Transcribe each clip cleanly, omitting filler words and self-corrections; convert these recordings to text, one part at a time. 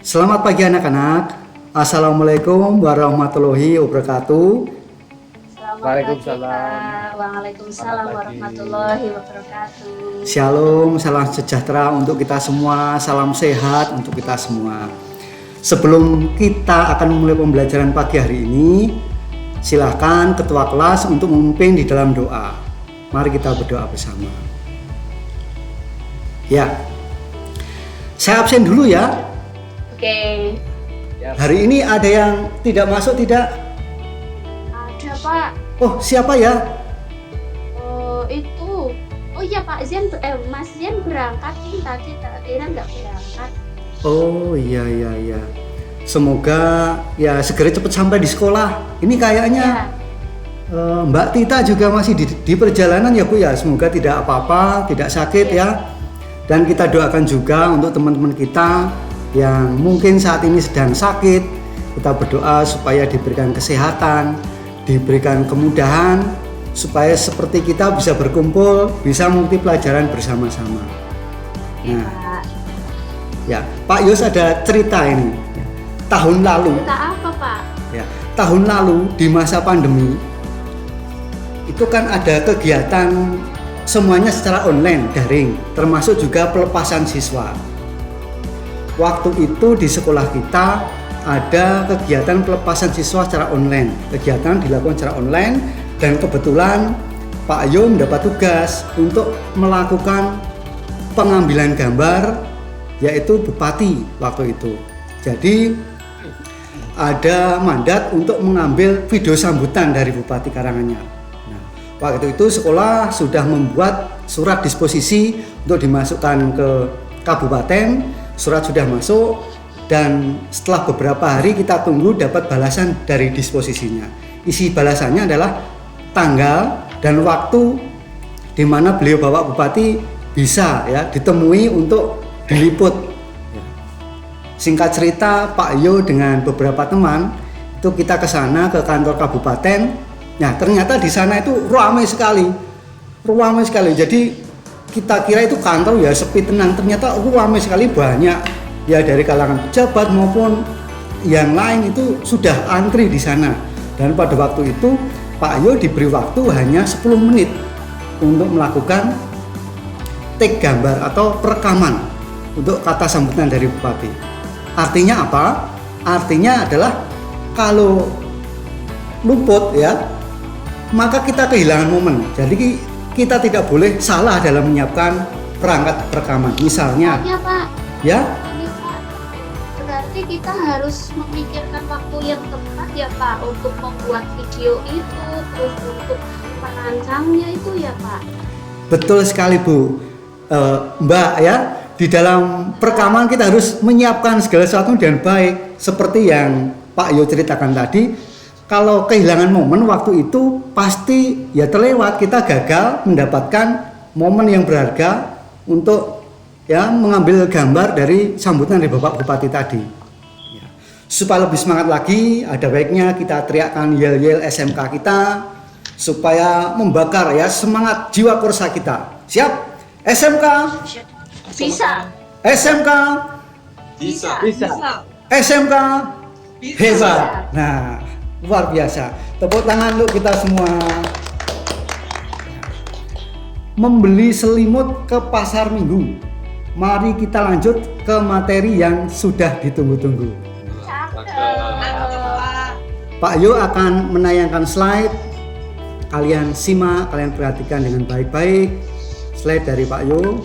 Selamat pagi anak-anak. Assalamualaikum warahmatullahi wabarakatuh. Selamat Waalaikumsalam. pagi, Pak. Waalaikumsalam Selamat pagi. warahmatullahi wabarakatuh. Shalom, salam sejahtera untuk kita semua, salam sehat untuk kita semua. Sebelum kita akan memulai pembelajaran pagi hari ini, silakan ketua kelas untuk memimpin di dalam doa. Mari kita berdoa bersama. Ya, saya absen dulu ya. Oke, Hari ini ada yang tidak masuk tidak? ada Pak. Oh, siapa ya? Itu. Oh iya Pak Zian, Mas Zian berangkat nih tadi, Tira nggak berangkat. Oh iya. Semoga ya segera cepat sampai di sekolah. Ini kayaknya Ya, Mbak Tita juga masih di perjalanan ya Bu ya. Semoga tidak apa-apa, tidak sakit ya. Dan kita doakan juga untuk teman-teman kita yang mungkin saat ini sedang sakit. Kita berdoa supaya diberikan kesehatan, diberikan kemudahan, supaya seperti kita bisa berkumpul, bisa mengikuti pelajaran bersama-sama. Nah, Pak. ya, Pak Yos ada cerita ini. Tahun lalu, Cerita apa Pak? ya, tahun lalu di masa pandemi itu kan ada kegiatan semuanya secara online, daring, termasuk juga pelepasan siswa. Waktu itu di sekolah kita ada kegiatan pelepasan siswa secara online. Kegiatan dilakukan secara online dan kebetulan Pak Yo mendapat tugas untuk melakukan pengambilan gambar, yaitu bupati waktu itu. Jadi ada mandat untuk mengambil video sambutan dari Bupati Karanganyar. Nah, waktu itu sekolah sudah membuat surat disposisi untuk dimasukkan ke kabupaten. Surat sudah masuk dan setelah beberapa hari kita tunggu dapat balasan dari disposisinya. Isi balasannya adalah tanggal dan waktu di mana beliau Bapak Bupati bisa ya ditemui untuk diliput. Singkat cerita, Pak Yo dengan beberapa teman itu kita ke sana ke kantor kabupaten. Nah, ternyata di sana itu ramai sekali. Jadi kita kira itu kantor ya sepi tenang, ternyata ramai sekali, banyak ya dari kalangan pejabat maupun yang lain itu sudah antri di sana. Dan pada waktu itu Pak Yo diberi waktu hanya 10 menit untuk melakukan take gambar atau perekaman untuk kata sambutan dari Bupati. Artinya apa? Artinya adalah kalau luput ya, maka kita kehilangan momen. Jadi kita tidak boleh salah dalam menyiapkan perangkat perekaman. Misalnya, Iya Pak. ya, Iya Pak. Berarti kita harus memikirkan waktu yang tepat ya Pak untuk membuat video itu, terus untuk merancangnya itu ya Pak. betul sekali Bu. Mbak ya, di dalam perekaman kita harus menyiapkan segala sesuatu dengan baik. Seperti yang Pak Yo ceritakan tadi. Kalau kehilangan momen waktu itu pasti ya terlewat, kita gagal mendapatkan momen yang berharga untuk ya mengambil gambar dari sambutan dari Bapak Bupati tadi. Ya. Supaya lebih semangat lagi, ada baiknya kita teriakkan yel-yel SMK kita supaya membakar ya semangat jiwa kursa kita. Siap? SMK, Bisa. SMK, Bisa. SMK, hebat. Nah, luar biasa. Tepuk tangan untuk kita semua. Membeli selimut ke pasar Minggu. Mari kita lanjut ke materi yang sudah ditunggu-tunggu. Pak Yo akan menayangkan slide. Kalian simak, kalian perhatikan dengan baik-baik. Slide dari Pak Yo.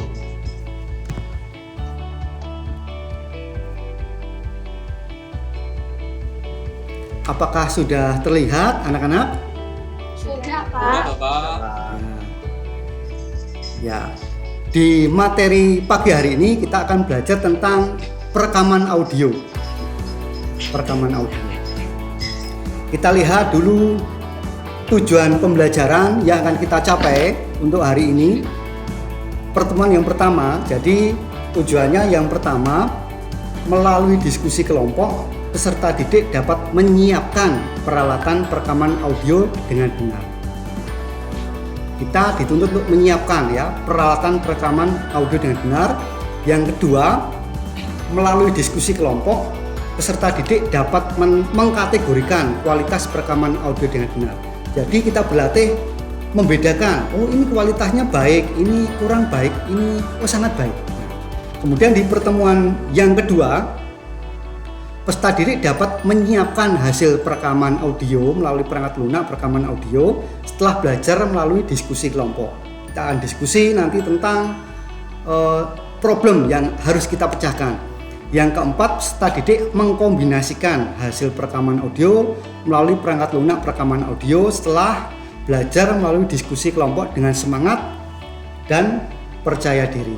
Apakah sudah terlihat anak-anak? Sudah Pak. Ya, di materi pagi hari ini kita akan belajar tentang perekaman audio. Kita lihat dulu tujuan pembelajaran yang akan kita capai untuk hari ini. Pertemuan yang pertama, jadi tujuannya yang pertama melalui diskusi kelompok peserta didik dapat menyiapkan peralatan perekaman audio dengan benar. Kita dituntut untuk menyiapkan ya peralatan perekaman audio dengan benar. Yang kedua, melalui diskusi kelompok, peserta didik dapat mengkategorikan kualitas perekaman audio dengan benar. Jadi kita berlatih membedakan, oh ini kualitasnya baik, ini kurang baik, ini sangat baik. Kemudian di pertemuan yang kedua, peserta didik dapat menyiapkan hasil perekaman audio melalui perangkat lunak perekaman audio setelah belajar melalui diskusi kelompok. Kita akan diskusi nanti tentang problem yang harus kita pecahkan. Yang keempat, peserta didik mengkombinasikan hasil perekaman audio melalui perangkat lunak perekaman audio setelah belajar melalui diskusi kelompok dengan semangat dan percaya diri.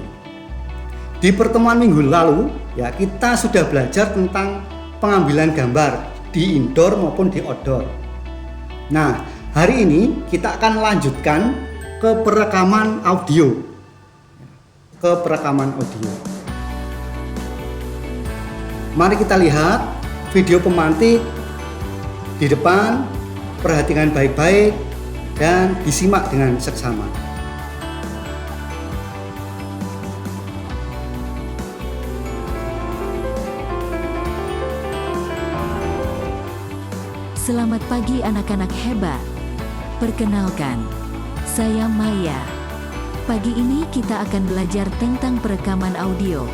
Di pertemuan minggu lalu, ya kita sudah belajar tentang pengambilan gambar di indoor maupun di outdoor. Nah, hari ini kita akan lanjutkan ke perekaman audio. Mari kita lihat video pemantik di depan, perhatikan baik-baik dan disimak dengan seksama. Selamat pagi anak-anak hebat. Perkenalkan, saya Maya. Pagi ini kita akan belajar tentang perekaman audio.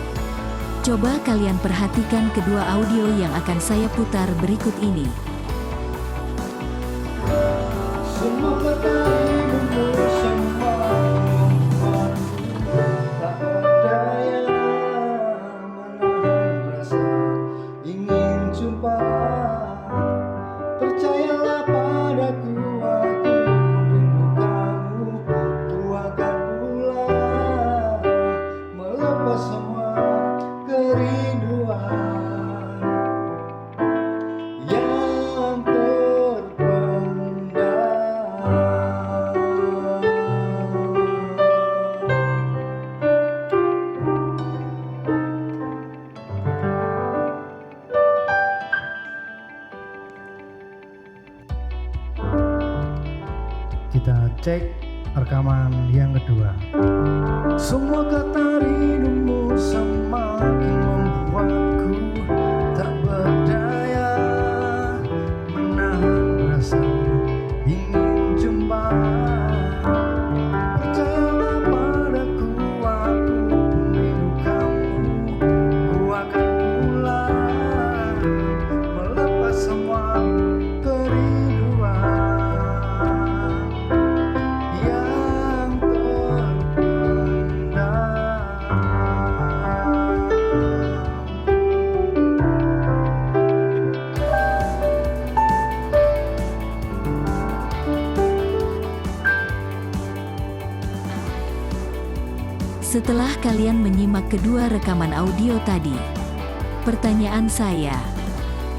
Coba kalian perhatikan kedua audio yang akan saya putar berikut ini. Kita cek rekaman yang kedua. Semua kata rindumu semakin membuatku tak berdaya menahan rasa ingin jumpa. Percayalah padaku, aku rindu kamu. Ku akan pulang melepas semua kerinduan. Setelah kalian menyimak kedua rekaman audio tadi, pertanyaan saya,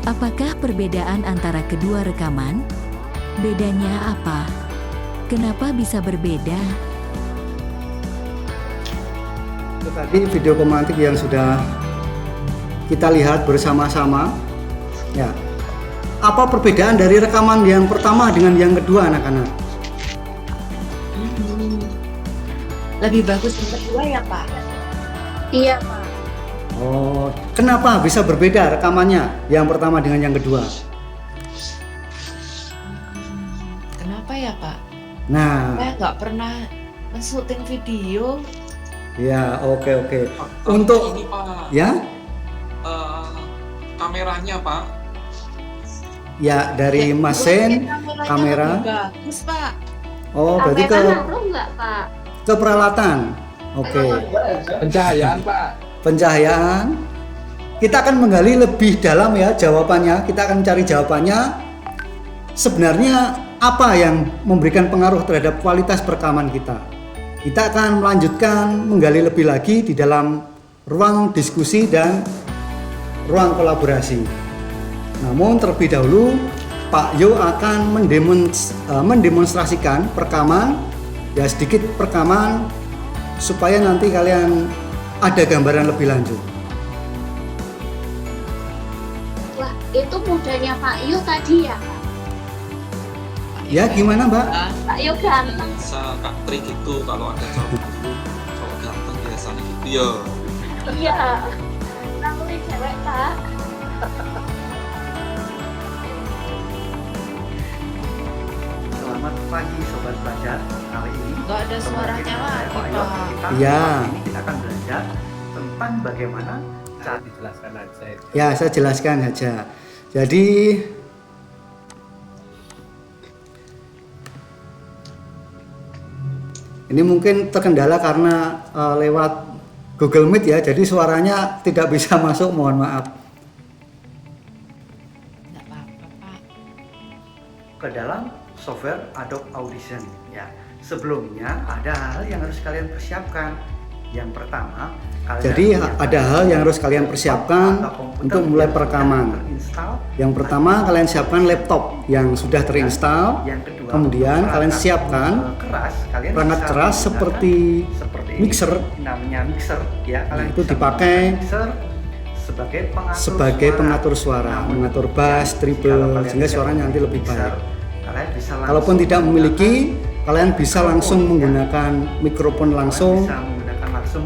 apakah perbedaan antara kedua rekaman? Bedanya apa? Kenapa bisa berbeda? Itu tadi video pemantik yang sudah kita lihat bersama-sama. Ya, apa perbedaan dari rekaman yang pertama dengan yang kedua, anak-anak? Lebih bagus yang kedua ya Pak? Iya Pak. Oh, kenapa bisa berbeda rekamannya yang pertama dengan yang kedua? Kenapa ya Pak? Nah, Saya nggak pernah men-syuting video. ya oke. Tapi Untuk ini Pak, ya, kameranya Pak. ya dari Mas Sen, Kameranya kamera. lebih bagus Pak. Oh, berarti ke Ngaruh nggak Pak? peralatan. Oke. Pencahayaan Pak. Pencahayaan. Kita akan menggali lebih dalam ya jawabannya. Kita akan cari jawabannya. Sebenarnya apa yang memberikan pengaruh terhadap kualitas perekaman kita? Kita akan melanjutkan menggali lebih lagi di dalam ruang diskusi dan ruang kolaborasi. Namun terlebih dahulu Pak Yo akan mendemonstrasikan perekaman, ya sedikit perekaman supaya nanti kalian ada gambaran lebih lanjut. Wah, itu mudanya Pak Yu tadi ya Pak? Ya gimana Mbak? Pak Yu ganteng. Bisa Kak Tri gitu kalau ada cowok dulu, cowok ganteng biasanya gitu ya. Iya. Namanya Pak. Selamat pagi Sobat Pelajar. Kali ini Nggak ada suaranya lagi, Pak. Iya. Kita akan belajar tentang bagaimana cara Dijelaskan aja itu. Ya, saya jelaskan saja. Jadi ini mungkin terkendala karena lewat Google Meet ya, jadi suaranya tidak bisa masuk, mohon maaf. Nggak apa-apa, Pak. ke dalam software Adobe Audition ya. Sebelumnya ada hal yang harus kalian persiapkan. Yang pertama, kalian Jadi ada hal yang harus kalian persiapkan untuk mulai perekaman. Yang pertama, kalian siapkan laptop yang sudah terinstall. Yang kedua, Kemudian kalian siapkan perangkat keras seperti mixer. Namanya mixer ya. Kalian Itu bisa dipakai menggunakan mixer sebagai pengatur suara, mengatur bass, treble, sehingga suaranya nanti lebih baik. Kalaupun tidak memiliki, kalian bisa langsung menggunakan mikrofon langsung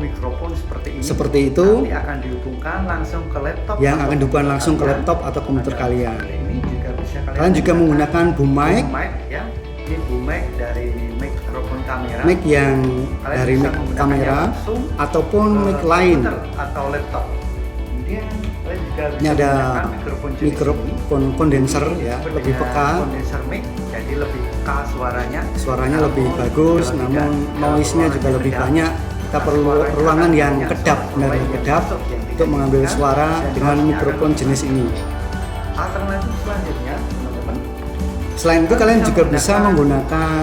mikrofon seperti ini. seperti itu, Nanti akan dihubungkan langsung ke laptop yang atau akan dihubungkan langsung ke kalian. laptop atau komputer kalian. Ini juga bisa Kalian juga menggunakan boom mic, ya. Ini boom mic dari mikrofon kamera. mic yang Kalian dari bisa mic menggunakannya kamera langsung ataupun ke mic lain. komputer atau laptop. Kemudian kalian juga bisa Ini ada menggunakan mikrofon jenis ini. mikrofon kondenser ya, Disebut lebih dengan peka, Condenser mic, jadi lebih peka suaranya. suaranya lebih Namun, bagus, juga namun tidak noise-nya juga lebih kedap. banyak. Kita perlu ruangan yang kedap, benar-benar kedap untuk mengambil suara dengan mikrofon jenis ini. Alternatif selanjutnya, teman-teman, Selain itu kalian juga bisa menggunakan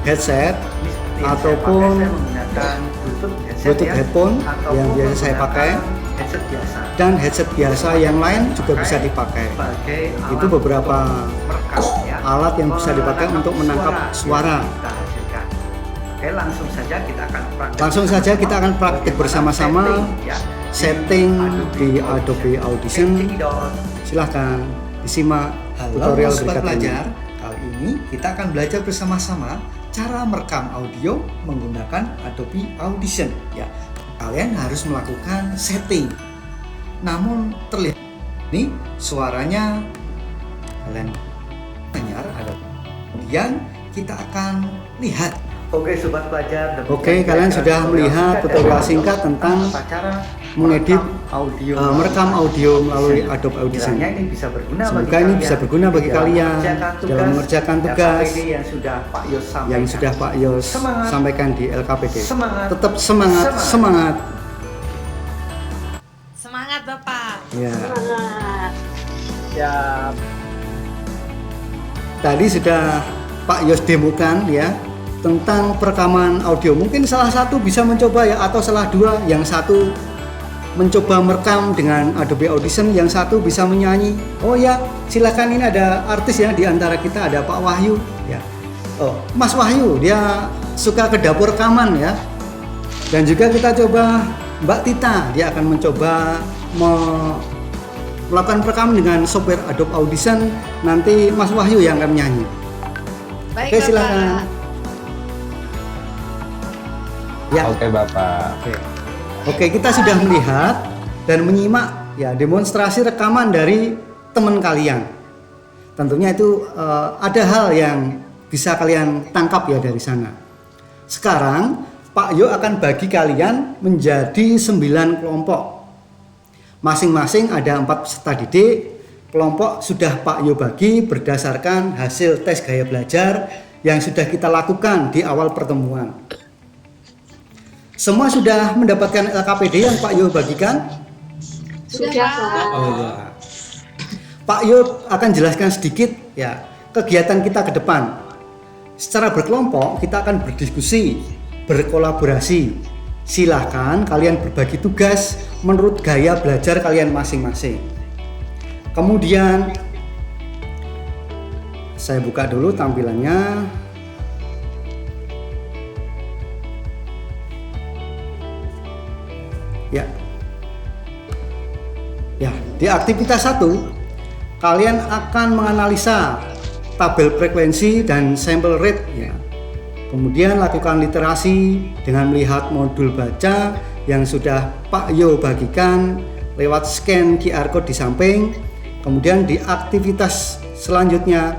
headset ataupun Bluetooth headphone yang biasa saya pakai, headset biasa. dan headset biasa yang lain juga bisa dipakai. Sebagai Itu beberapa merekam, ya. alat yang bisa dipakai untuk menangkap suara. Kita hasilkan. Oke, Langsung saja kita akan praktik bersama-sama setting di Adobe Audition. Silahkan disimak tutorial berikut ini. Kali ini kita akan belajar bersama-sama cara merekam audio menggunakan Adobe Audition. Ya, kalian harus melakukan setting. Namun terlihat ini suaranya kalian dengar ada. Kemudian kita akan lihat. Oke, sobat pelajar. Oke, kalian sudah melihat tutorial singkat tentang mengedit audio, merekam audio melalui Adobe Audition. Kiranya ini bisa berguna Semoga ini bisa berguna bagi kalian dalam mengerjakan tugas yang sudah Pak Yos sampaikan. yang sudah Pak Yos Semangat. sampaikan di LKPD. Semangat. Tetap semangat, semangat. Semangat, Bapak. Ya. Semangat. Siap. Tadi sudah Pak Yos demokan ya tentang perekaman audio. Mungkin salah satu bisa mencoba ya, atau salah dua. Yang satu mencoba merekam dengan Adobe Audition, yang satu bisa menyanyi. Oh ya, silakan, ini ada artis ya di antara kita, ada Pak Wahyu ya. Oh, Mas Wahyu, dia suka ke dapur rekaman ya. Dan juga kita coba Mbak Tita, dia akan mencoba melakukan perekaman dengan software Adobe Audition. Nanti Mas Wahyu yang akan menyanyi. Baik, Oke, Bapak. silakan. Ya. Oke Bapak. Oke, kita sudah melihat dan menyimak ya demonstrasi rekaman dari teman kalian. Tentunya itu ada hal yang bisa kalian tangkap ya dari sana. Sekarang Pak Yo akan bagi kalian menjadi 9 kelompok. Masing-masing ada 4 peserta didik. Kelompok sudah Pak Yo bagi berdasarkan hasil tes gaya belajar yang sudah kita lakukan di awal pertemuan. Semua sudah mendapatkan LKPD yang Pak Yo bagikan? Sudah, Pak. Oh ya. Pak Yo akan jelaskan sedikit ya kegiatan kita ke depan. Secara berkelompok kita akan berdiskusi, berkolaborasi. Silahkan kalian berbagi tugas menurut gaya belajar kalian masing-masing. Kemudian saya buka dulu tampilannya. Ya. Ya, di aktivitas 1 kalian akan menganalisa tabel frekuensi dan sample rate ya. Kemudian lakukan literasi dengan melihat modul baca yang sudah Pak Yo bagikan lewat scan QR code di samping. Kemudian di aktivitas selanjutnya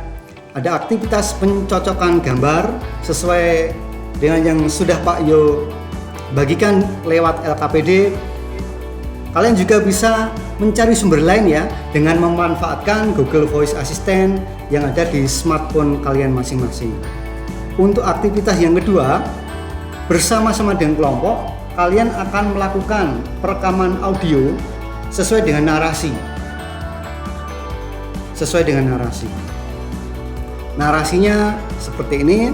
ada aktivitas pencocokan gambar sesuai dengan yang sudah Pak Yo bagikan lewat LKPD. Kalian juga bisa mencari sumber lain ya dengan memanfaatkan Google Voice Assistant yang ada di smartphone kalian masing-masing. Untuk aktivitas yang kedua, bersama-sama dengan kelompok, kalian akan melakukan perekaman audio sesuai dengan narasi. Narasinya seperti ini.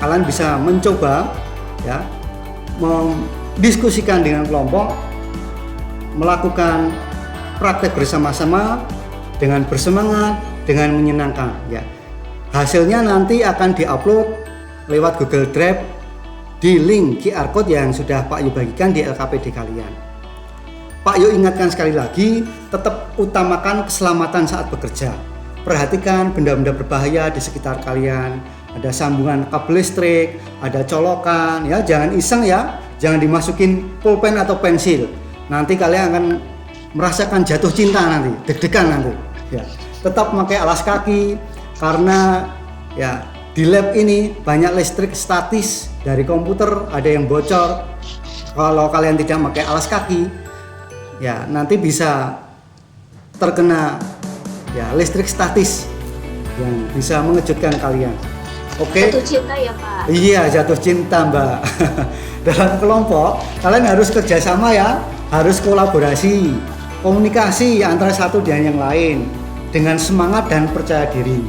Kalian bisa mencoba ya mendiskusikan dengan kelompok, melakukan praktek bersama-sama dengan bersemangat, dengan menyenangkan ya. Hasilnya nanti akan diupload lewat Google Drive di link QR code yang sudah Pak Yo bagikan di LKPD kalian. Pak Yo ingatkan sekali lagi, tetap utamakan keselamatan saat bekerja. Perhatikan benda-benda berbahaya di sekitar kalian. Ada sambungan kabel listrik, ada colokan ya, jangan iseng ya, jangan dimasukin pulpen atau pensil. Nanti kalian akan merasakan jatuh cinta nanti, deg-degan nanti. Ya, tetap memakai alas kaki karena ya di lab ini banyak listrik statis dari komputer, ada yang bocor. Kalau kalian tidak memakai alas kaki, ya nanti bisa terkena ya listrik statis yang bisa mengejutkan kalian. Oke. Jatuh cinta ya Pak? Iya, jatuh cinta Mbak. Dalam kelompok kalian harus kerjasama ya, harus kolaborasi, komunikasi antara satu dan yang lain dengan semangat dan percaya diri.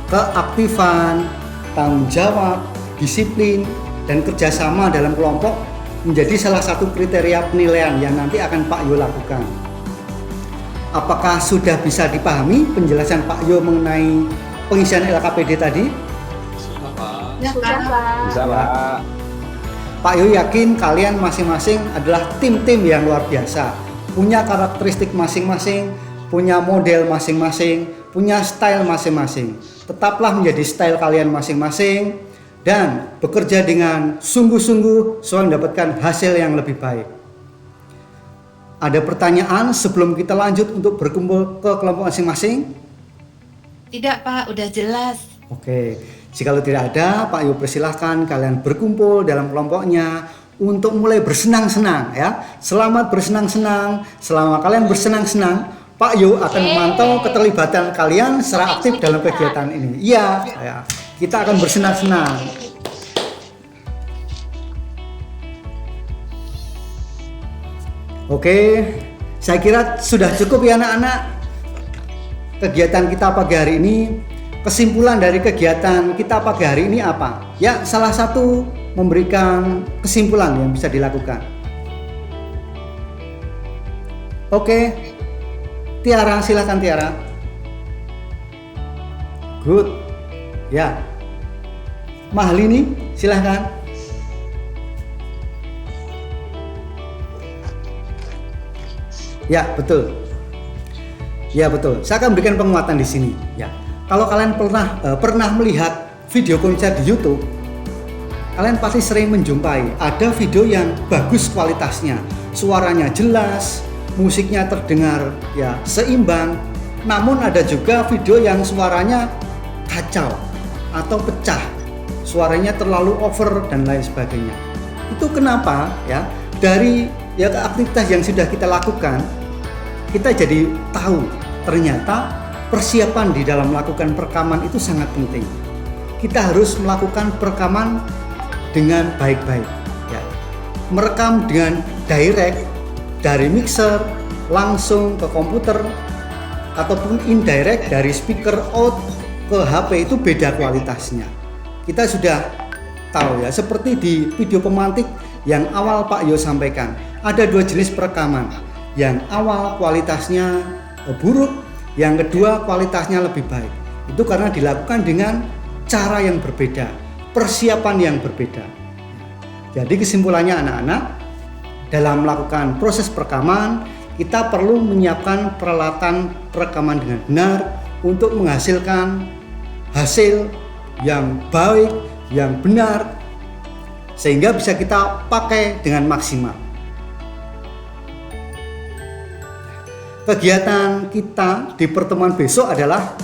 Keaktifan, tanggung jawab, disiplin, dan kerjasama dalam kelompok menjadi salah satu kriteria penilaian yang nanti akan Pak Yo lakukan. Apakah sudah bisa dipahami penjelasan Pak Yo mengenai pengisian LKPD tadi? Sudah, Pak. Sudah Pak. Bisa Pak. Pak Yo yakin kalian masing-masing adalah tim-tim yang luar biasa, punya karakteristik masing-masing, punya model masing-masing, punya style masing-masing. Tetaplah menjadi style kalian masing-masing dan bekerja dengan sungguh-sungguh supaya mendapatkan hasil yang lebih baik. Ada pertanyaan sebelum kita lanjut untuk berkumpul ke kelompok masing-masing? Tidak Pak, udah jelas. Oke, jika tidak ada, Pak Yo persilahkan kalian berkumpul dalam kelompoknya untuk mulai bersenang-senang ya. Selamat bersenang-senang. Selama kalian bersenang-senang, Pak Yo akan memantau keterlibatan kalian secara aktif dalam kegiatan ini. Iya, ya. Kita akan bersenang-senang. Oke, saya kira sudah cukup ya anak-anak. Kegiatan kita pagi hari ini, kesimpulan dari kegiatan kita pagi hari ini apa? Ya, salah satu memberikan kesimpulan yang bisa dilakukan. Oke, Tiara, silakan Tiara. Good. Ya. Mahlini, silakan. Ya, betul. Ya, betul. Saya akan berikan penguatan di sini. Ya. Kalau kalian pernah melihat video konser di YouTube, kalian pasti sering menjumpai ada video yang bagus kualitasnya, suaranya jelas, musiknya terdengar ya seimbang. Namun ada juga video yang suaranya kacau atau pecah, suaranya terlalu over dan lain sebagainya. Itu kenapa ya? Dari ya aktivitas yang sudah kita lakukan, kita jadi tahu ternyata persiapan di dalam melakukan perekaman itu sangat penting. Kita harus melakukan perekaman dengan baik-baik ya. Merekam dengan direct dari mixer langsung ke komputer ataupun indirect dari speaker out ke HP itu beda kualitasnya. Kita sudah tahu ya, seperti di video pemantik yang awal Pak Yo sampaikan, ada dua jenis perekaman. Yang awal kualitasnya buruk, yang kedua kualitasnya lebih baik. Itu karena dilakukan dengan cara yang berbeda, persiapan yang berbeda. Jadi kesimpulannya anak-anak, dalam melakukan proses perekaman, kita perlu menyiapkan peralatan perekaman dengan benar untuk menghasilkan hasil yang baik, yang benar, sehingga bisa kita pakai dengan maksimal. kegiatan kita di pertemuan besok adalah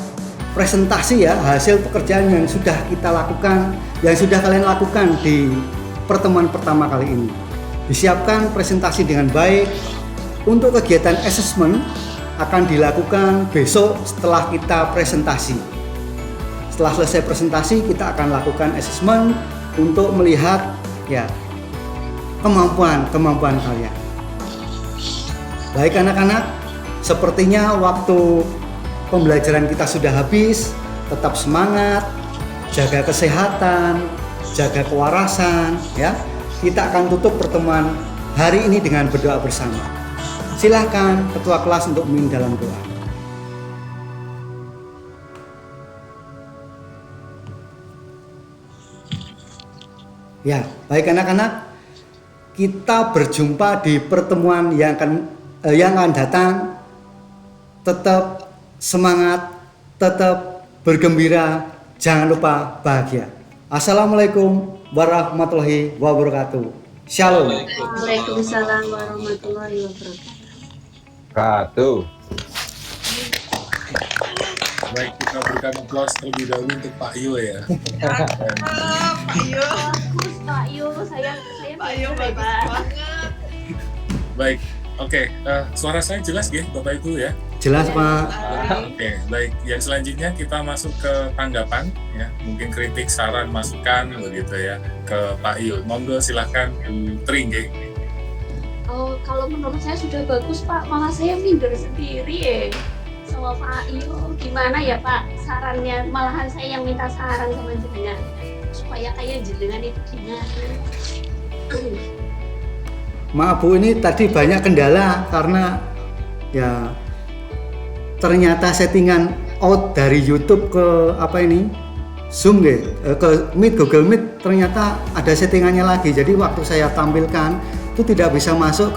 presentasi ya, hasil pekerjaan yang sudah kita lakukan, yang sudah kalian lakukan di pertemuan pertama kali ini. Disiapkan presentasi dengan baik. Untuk kegiatan assessment akan dilakukan besok setelah kita presentasi. Setelah selesai presentasi, kita akan lakukan assessment untuk melihat ya kemampuan kalian. Baik anak-anak, sepertinya waktu pembelajaran kita sudah habis. Tetap semangat, jaga kesehatan, jaga kewarasan ya. Kita akan tutup pertemuan hari ini dengan berdoa bersama. Silakan ketua kelas untuk memimpin dalam doa. Ya, baik anak-anak, kita berjumpa di pertemuan yang akan datang. Tetap semangat, tetap bergembira, jangan lupa bahagia. Assalamualaikum warahmatullahi wabarakatuh. Shalom. Waalaikumsalam warahmatullahi wabarakatuh. Satu. Baik, kita berikan aplaus terlebih dahulu untuk Pak Yo ya. Bagus Pak Yu, saya Pak Yu bagus banget. Baik, oke. Suara saya jelas ya, Bapak Ibu ya? Jelas Pak. Oke, baik. Yang selanjutnya kita masuk ke tanggapan ya. Mungkin kritik, saran, masukan begitu ya ke Pak Yo. Monggo silahkan Bu Tri nggih. Oh, kalau menurut saya sudah bagus Pak, malah saya minder sendiri ya sama Pak Yu. Gimana ya Pak sarannya? Malahan saya yang minta saran sama jenengan supaya kayak jenengan itu gimana. Maaf Bu, ini tadi banyak kendala karena ya ternyata settingan out dari YouTube ke Zoom ke Meet, Google Meet, ternyata ada settingannya lagi. Jadi waktu saya tampilkan itu tidak bisa masuk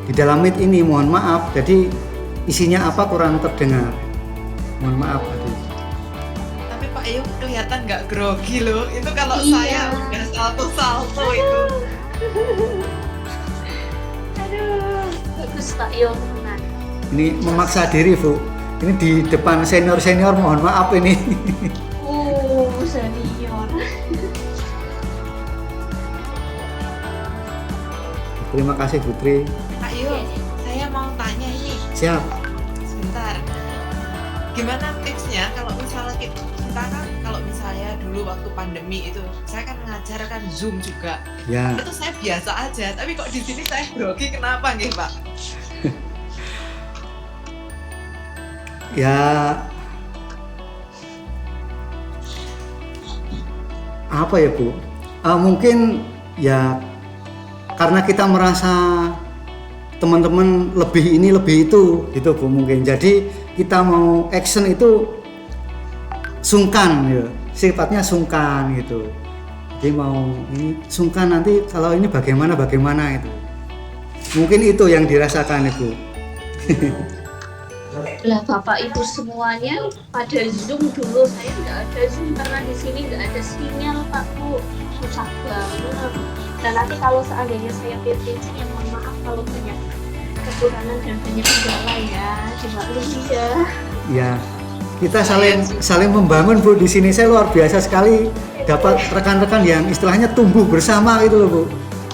di dalam Meet ini. Mohon maaf. Jadi isinya apa kurang terdengar. Mohon maaf tadi. Tapi Pak Yu kelihatan nggak grogi loh. Itu kalau Iya. saya udah salto-salto itu. Aduh, bagus Pak Yu, benar. Ini memaksa diri Bu. Ini di depan senior-senior, mohon maaf ini. Senior. Terima kasih Putri. Pak Yu, saya mau tanya ini. Siap. Sebentar. Gimana tipsnya kalau misalnya kita kan kalau misalnya dulu waktu pandemi itu saya kan mengajarkan Zoom juga. Ya. Itu saya biasa aja, tapi kok di sini saya grogi kenapa nggih, Pak? Ya apa ya Bu? Mungkin ya karena kita merasa teman-teman lebih ini lebih itu gitu Bu mungkin. Jadi kita mau action itu sungkan ya. Sifatnya sungkan gitu. Jadi mau ini sungkan nanti kalau ini bagaimana itu. Mungkin itu yang dirasakan Ibu. Lah Bapak Ibu semuanya pada Zoom dulu, saya nggak ada Zoom karena di sini nggak ada sinyal Pak Bu, susah banget. Dan nanti kalau seandainya saya PPC ya mohon maaf kalau banyak kekurangan dan banyak kendala ya, dimaklumi ya. Ya, kita saling membangun Bu. Di sini saya luar biasa sekali dapat rekan-rekan yang istilahnya tumbuh bersama gitu loh Bu.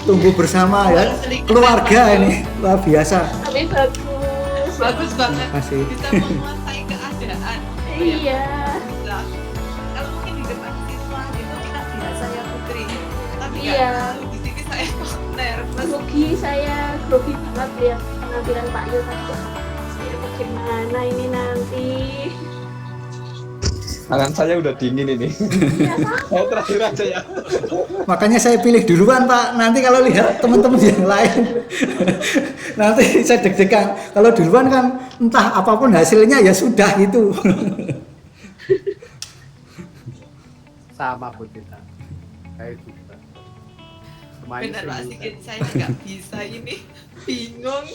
Tumbuh bersama ya, keluarga ini luar biasa. Tapi bagus Banget. Terima kasih. Bisa menguasai keadaan. Iya. Bisa. Kalau mungkin di depan siswa itu kita biasa ya Putri. Tapi Iya. di sini saya kok nervous. Grogi banget lihat penampilan Pak Yu tadi. Saya bagaimana ini nanti? Tangan saya udah dingin ini. Saya terakhir aja ya. Makanya saya pilih duluan Pak. Nanti kalau lihat teman-teman yang lain, nanti saya deg-degan. Kalau duluan kan entah apapun hasilnya ya sudah gitu. Sama Bu kita. Kayak juga. Kemarin Benar Pak seminggu Sigit, saya nggak bisa ini. Bingung.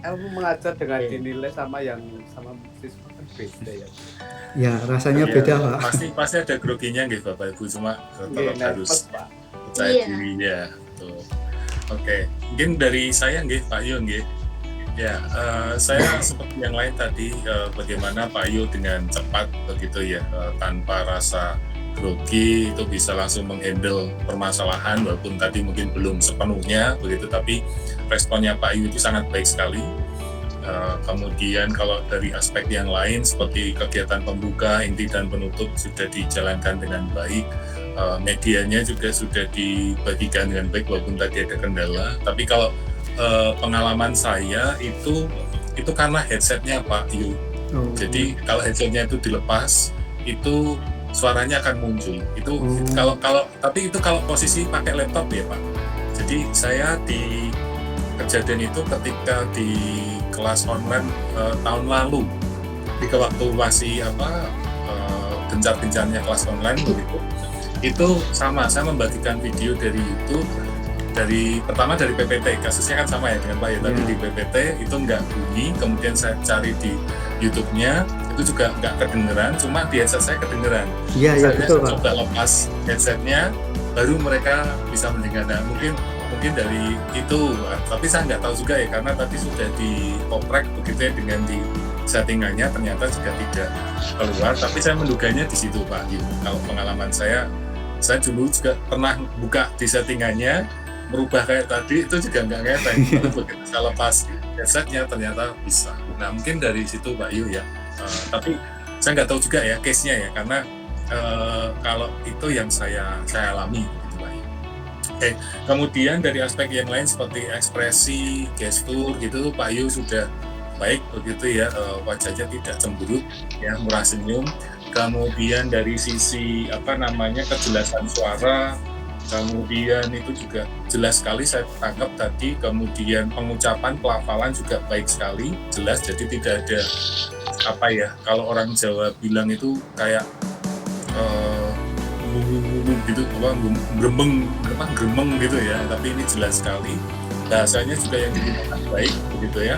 ilmu mengajar dengan dinilai sama siswa kan beda ya. Ya rasanya beda Pak. Pasti ada groginya nggih Bapak Ibu, cuma Iya, tetap harus nervous, Pak. percaya Iya. diri ya. Tuh. Oke, mungkin dari saya nggih Pak Yo nggih. Ya, saya seperti yang lain tadi, bagaimana Pak Yu dengan cepat begitu ya, tanpa rasa grogi itu bisa langsung menghandle permasalahan walaupun tadi mungkin belum sepenuhnya begitu, tapi responnya Pak Yu itu sangat baik sekali. Kemudian kalau dari aspek yang lain seperti kegiatan pembuka, inti dan penutup sudah dijalankan dengan baik. Medianya juga sudah dibagikan dengan baik walaupun tadi ada kendala. Tapi kalau pengalaman saya itu karena headsetnya Pak Yu. Jadi kalau headsetnya itu dilepas, itu suaranya akan muncul. Itu tapi itu kalau posisi pakai laptop ya Pak. Jadi saya di kejadian itu ketika di kelas online tahun lalu, ketika waktu masih gencar-gencarnya kelas online begitu. Itu sama, saya membagikan video dari YouTube, pertama dari PPT, kasusnya kan sama ya dengan Pak ya, tadi di PPT itu nggak bunyi, kemudian saya cari di YouTube-nya, itu juga nggak kedengeran, cuma di headset saya kedengeran. Iya, betul Pak. Coba lepas headsetnya, baru mereka bisa mendengar. Nah, mungkin dari itu, tapi saya nggak tahu juga ya, karena tadi sudah dioprek begitu ya dengan di settingannya, ternyata juga tidak keluar, tapi saya menduganya di situ Pak Yu. Kalau pengalaman saya dulu juga pernah buka di settingannya, merubah kayak tadi, itu juga nggak ngeteng. Tapi begitu saya lepas headsetnya ternyata bisa. Nah mungkin dari situ Pak Yu ya. Tapi saya nggak tahu juga ya case-nya ya, karena kalau itu yang saya alami gitu Pak Yu. Kemudian dari aspek yang lain seperti ekspresi, gestur gitu Pak Yu sudah baik begitu ya, wajahnya tidak cemberut ya, murah senyum. Kemudian dari sisi kejelasan suara, kemudian itu juga jelas sekali saya tangkap tadi. Kemudian pengucapan, pelafalan juga baik sekali, jelas, jadi tidak ada kalau orang Jawa bilang itu kayak gitu, gremeng gitu ya, tapi ini jelas sekali. Bahasanya juga yang digunakan baik begitu ya,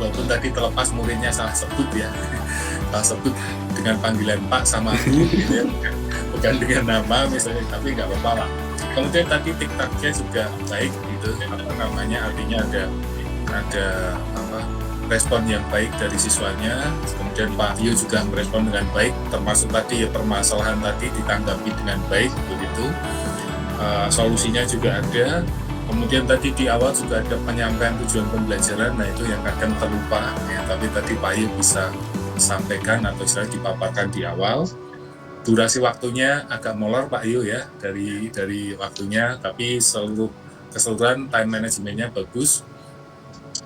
walaupun tadi terlepas muridnya salah sebut ya, salah sebut dengan panggilan Pak sama Bu gitu ya, bukan dengan nama misalnya, tapi nggak apa-apa lah. Kemudian tadi TikToknya juga baik gitu, artinya ada respon yang baik dari siswanya. Kemudian Pak Yu juga merespon dengan baik, termasuk tadi ya permasalahan tadi ditanggapi dengan baik begitu. Solusinya juga ada. Kemudian tadi di awal juga ada penyampaian tujuan pembelajaran, nah itu yang kadang terlupa ya, tapi tadi Pak Yu bisa sampaikan atau istilah dipaparkan di awal. Durasi waktunya agak molor Pak Yu ya, dari waktunya, tapi keseluruhan time manajemennya bagus.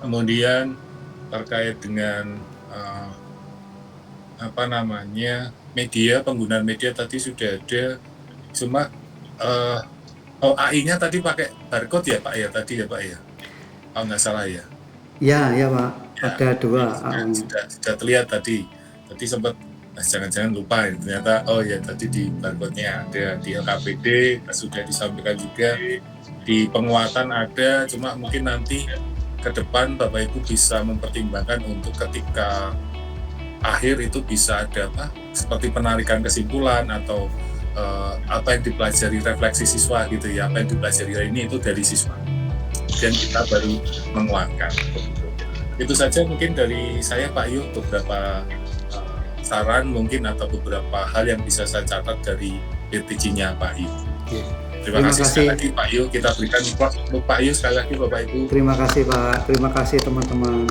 Kemudian terkait dengan media, penggunaan media tadi sudah ada, cuma AI-nya tadi pakai barcode ya Pak ya, tadi ya Pak ya, kalau nggak salah ya. Ya Pak, Ya, ada dua. sudah terlihat tadi sempat jangan-jangan lupa ya, ternyata tadi di barcode-nya ada, di LKPD sudah disampaikan juga, di penguatan ada, cuma mungkin nanti ke depan Bapak Ibu bisa mempertimbangkan untuk ketika akhir itu bisa ada seperti penarikan kesimpulan atau apa yang dipelajari, refleksi siswa gitu ya, apa yang dipelajari hari ini itu dari siswa, dan kita baru menguatkan. Itu saja mungkin dari saya Pak Yu, beberapa saran mungkin atau beberapa hal yang bisa saya catat dari PTG-nya Pak Yu. Terima kasih sekali lagi Pak Yu, kita berikan untuk Pak Yu sekali lagi Bapak Ibu. Terima kasih Pak, terima kasih teman-teman.